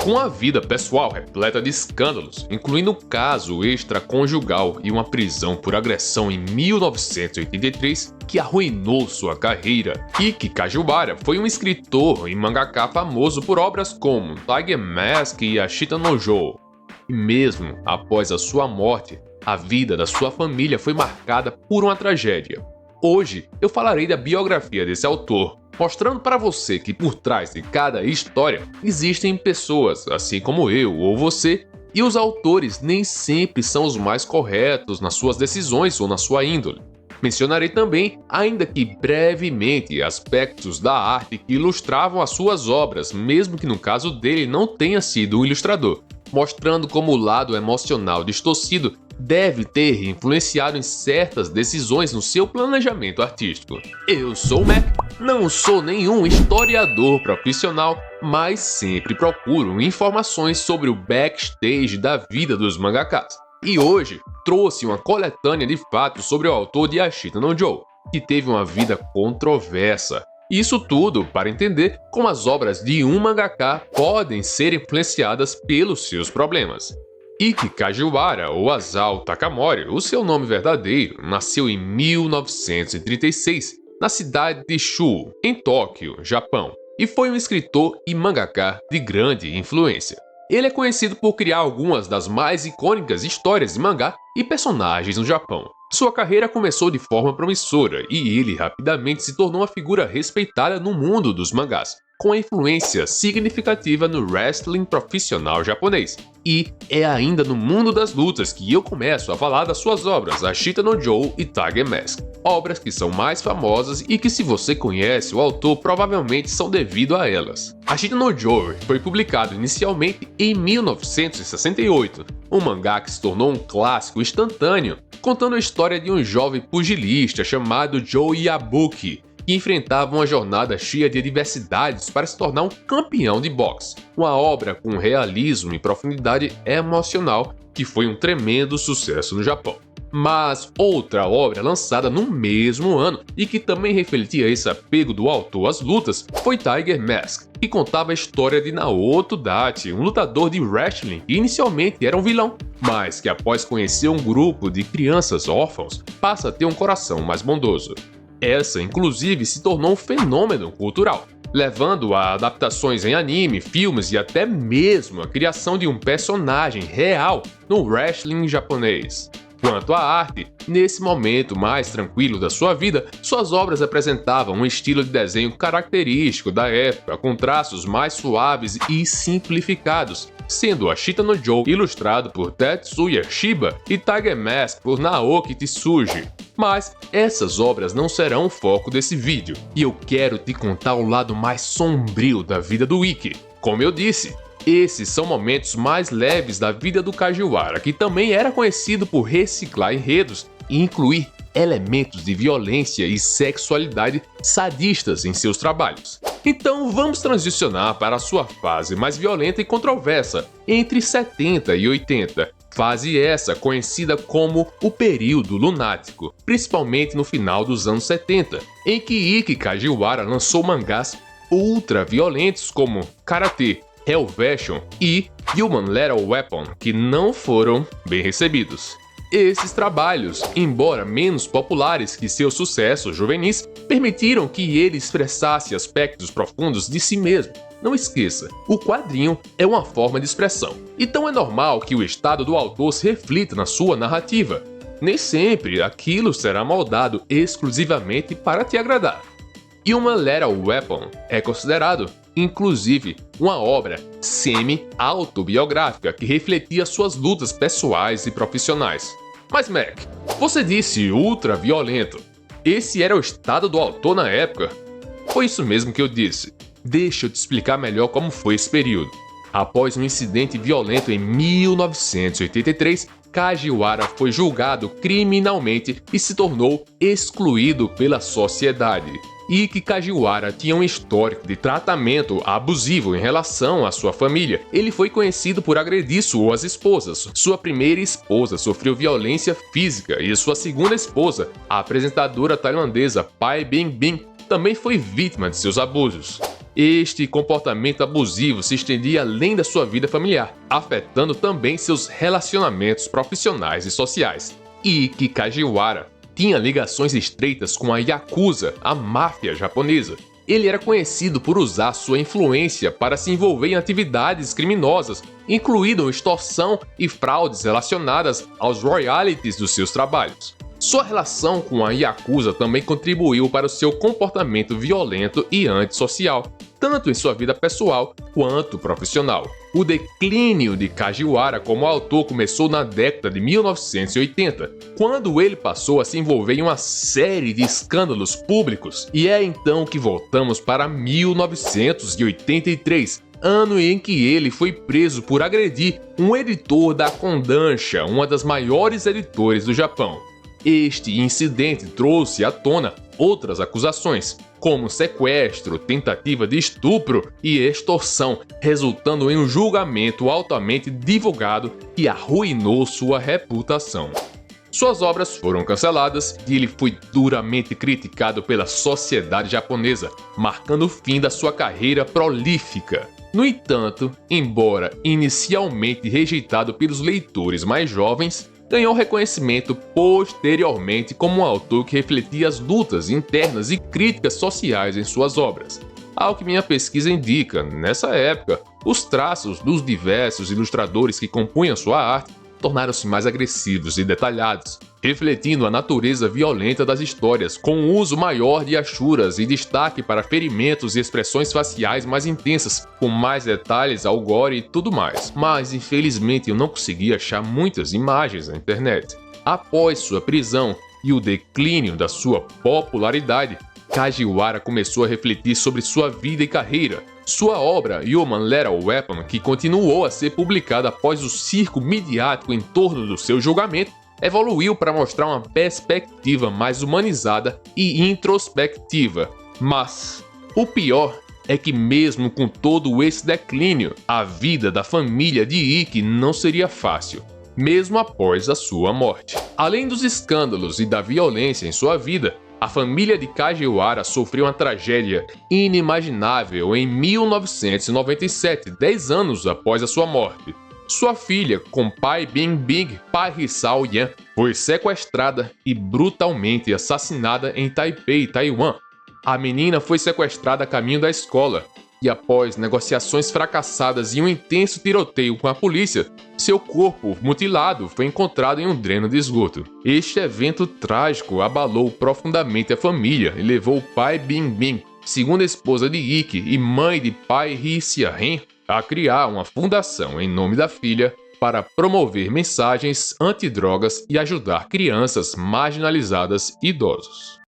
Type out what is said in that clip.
Com uma vida pessoal repleta de escândalos, incluindo um caso extraconjugal e uma prisão por agressão em 1983 que arruinou sua carreira, Ikki Kajiwara foi um escritor e mangaka famoso por obras como Tiger Mask e Ashita no Joe. E mesmo após a sua morte, a vida da sua família foi marcada por uma tragédia. Hoje eu falarei da biografia desse autor, mostrando para você que por trás de cada história existem pessoas, assim como eu ou você, e os autores nem sempre são os mais corretos nas suas decisões ou na sua índole. Mencionarei também, ainda que brevemente, aspectos da arte que ilustravam as suas obras, mesmo que no caso dele não tenha sido um ilustrador, mostrando como o lado emocional distorcido deve ter influenciado em certas decisões no seu planejamento artístico. Eu sou o Mac, não sou nenhum historiador profissional, mas sempre procuro informações sobre o backstage da vida dos mangakas. E hoje trouxe uma coletânea de fatos sobre o autor de Ashita no Joe, que teve uma vida controversa. Isso tudo para entender como as obras de um mangaka podem ser influenciadas pelos seus problemas. Ikki Kajiwara, ou Asao Takamori, o seu nome verdadeiro, nasceu em 1936, na cidade de Shu, em Tóquio, Japão, e foi um escritor e mangaka de grande influência. Ele é conhecido por criar algumas das mais icônicas histórias de mangá e personagens no Japão. Sua carreira começou de forma promissora e ele rapidamente se tornou uma figura respeitada no mundo dos mangás, com a influência significativa no wrestling profissional japonês. E é ainda no mundo das lutas que eu começo a falar das suas obras Ashita no Joe e Tiger Mask, obras que são mais famosas e que, se você conhece o autor, provavelmente são devido a elas. Ashita no Joe foi publicado inicialmente em 1968, um mangá que se tornou um clássico instantâneo, contando a história de um jovem pugilista chamado Joe Yabuki, que enfrentava uma jornada cheia de adversidades para se tornar um campeão de boxe. Uma obra com realismo e profundidade emocional que foi um tremendo sucesso no Japão. Mas outra obra lançada no mesmo ano e que também refletia esse apego do autor às lutas foi Tiger Mask, que contava a história de Naoto Dachi, um lutador de wrestling que inicialmente era um vilão, mas que após conhecer um grupo de crianças órfãos passa a ter um coração mais bondoso. Essa, inclusive, se tornou um fenômeno cultural, levando a adaptações em anime, filmes e até mesmo a criação de um personagem real no wrestling japonês. Quanto à arte, nesse momento mais tranquilo da sua vida, suas obras apresentavam um estilo de desenho característico da época, com traços mais suaves e simplificados, sendo Ashita no Joe ilustrado por Tetsuya Shiba e Tiger Mask por Naoki Tsuji. Mas essas obras não serão o foco desse vídeo, e eu quero te contar o lado mais sombrio da vida do Ikki. Como eu disse, esses são momentos mais leves da vida do Kajiwara, que também era conhecido por reciclar enredos e incluir elementos de violência e sexualidade sadistas em seus trabalhos. Então vamos transicionar para a sua fase mais violenta e controversa, entre 70 e 80, fase essa conhecida como o período lunático, principalmente no final dos anos 70, em que Ikki Kajiwara lançou mangás ultra violentos como Karate, Hellversion e Human Lethal Weapon, que não foram bem recebidos. Esses trabalhos, embora menos populares que seus sucessos juvenis, permitiram que ele expressasse aspectos profundos de si mesmo. Não esqueça, o quadrinho é uma forma de expressão, então é normal que o estado do autor se reflita na sua narrativa. Nem sempre aquilo será moldado exclusivamente para te agradar. Human Lethal Weapon é considerado, inclusive, uma obra semi-autobiográfica que refletia suas lutas pessoais e profissionais. Mas Mac, você disse ultra violento. Esse era o estado do autor na época? Foi isso mesmo que eu disse. Deixa eu te explicar melhor como foi esse período. Após um incidente violento em 1983, Kajiwara foi julgado criminalmente e se tornou excluído pela sociedade. Ikki Kajiwara tinha um histórico de tratamento abusivo em relação à sua família. Ele foi conhecido por agredir suas esposas. Sua primeira esposa sofreu violência física e sua segunda esposa, a apresentadora tailandesa Pai Bingbing, também foi vítima de seus abusos. Este comportamento abusivo se estendia além da sua vida familiar, afetando também seus relacionamentos profissionais e sociais. Ike Kajiwara tinha ligações estreitas com a Yakuza, a máfia japonesa. Ele era conhecido por usar sua influência para se envolver em atividades criminosas, incluindo extorsão e fraudes relacionadas aos royalties dos seus trabalhos. Sua relação com a Yakuza também contribuiu para o seu comportamento violento e antissocial, tanto em sua vida pessoal quanto profissional. O declínio de Kajiwara como autor começou na década de 1980, quando ele passou a se envolver em uma série de escândalos públicos, e é então que voltamos para 1983, ano em que ele foi preso por agredir um editor da Kodansha, uma das maiores editoras do Japão. Este incidente trouxe à tona outras acusações, como sequestro, tentativa de estupro e extorsão, resultando em um julgamento altamente divulgado que arruinou sua reputação. Suas obras foram canceladas e ele foi duramente criticado pela sociedade japonesa, marcando o fim da sua carreira prolífica. No entanto, embora inicialmente rejeitado pelos leitores mais jovens, ganhou reconhecimento posteriormente como um autor que refletia as lutas internas e críticas sociais em suas obras. Ao que minha pesquisa indica, nessa época, os traços dos diversos ilustradores que compunham sua arte tornaram-se mais agressivos e detalhados, refletindo a natureza violenta das histórias, com um uso maior de achuras e destaque para ferimentos e expressões faciais mais intensas, com mais detalhes ao gore e tudo mais. Mas infelizmente eu não consegui achar muitas imagens na internet. Após sua prisão e o declínio da sua popularidade, Kajiwara começou a refletir sobre sua vida e carreira. Sua obra Human Lethal Weapon, que continuou a ser publicada após o circo midiático em torno do seu julgamento, evoluiu para mostrar uma perspectiva mais humanizada e introspectiva. Mas o pior é que mesmo com todo esse declínio, a vida da família de Ike não seria fácil, mesmo após a sua morte. Além dos escândalos e da violência em sua vida, a família de Kajiwara sofreu uma tragédia inimaginável em 1997, 10 anos após a sua morte. Sua filha, com pai Bingbing Parrisal Yan, foi sequestrada e brutalmente assassinada em Taipei, Taiwan. A menina foi sequestrada a caminho da escola e, após negociações fracassadas e um intenso tiroteio com a polícia, seu corpo mutilado foi encontrado em um dreno de esgoto. Este evento trágico abalou profundamente a família e levou o pai Bingbing, segunda esposa de Ike e mãe de pai Ri Sia-ren, a criar uma fundação em nome da filha para promover mensagens antidrogas e ajudar crianças marginalizadas e idosos.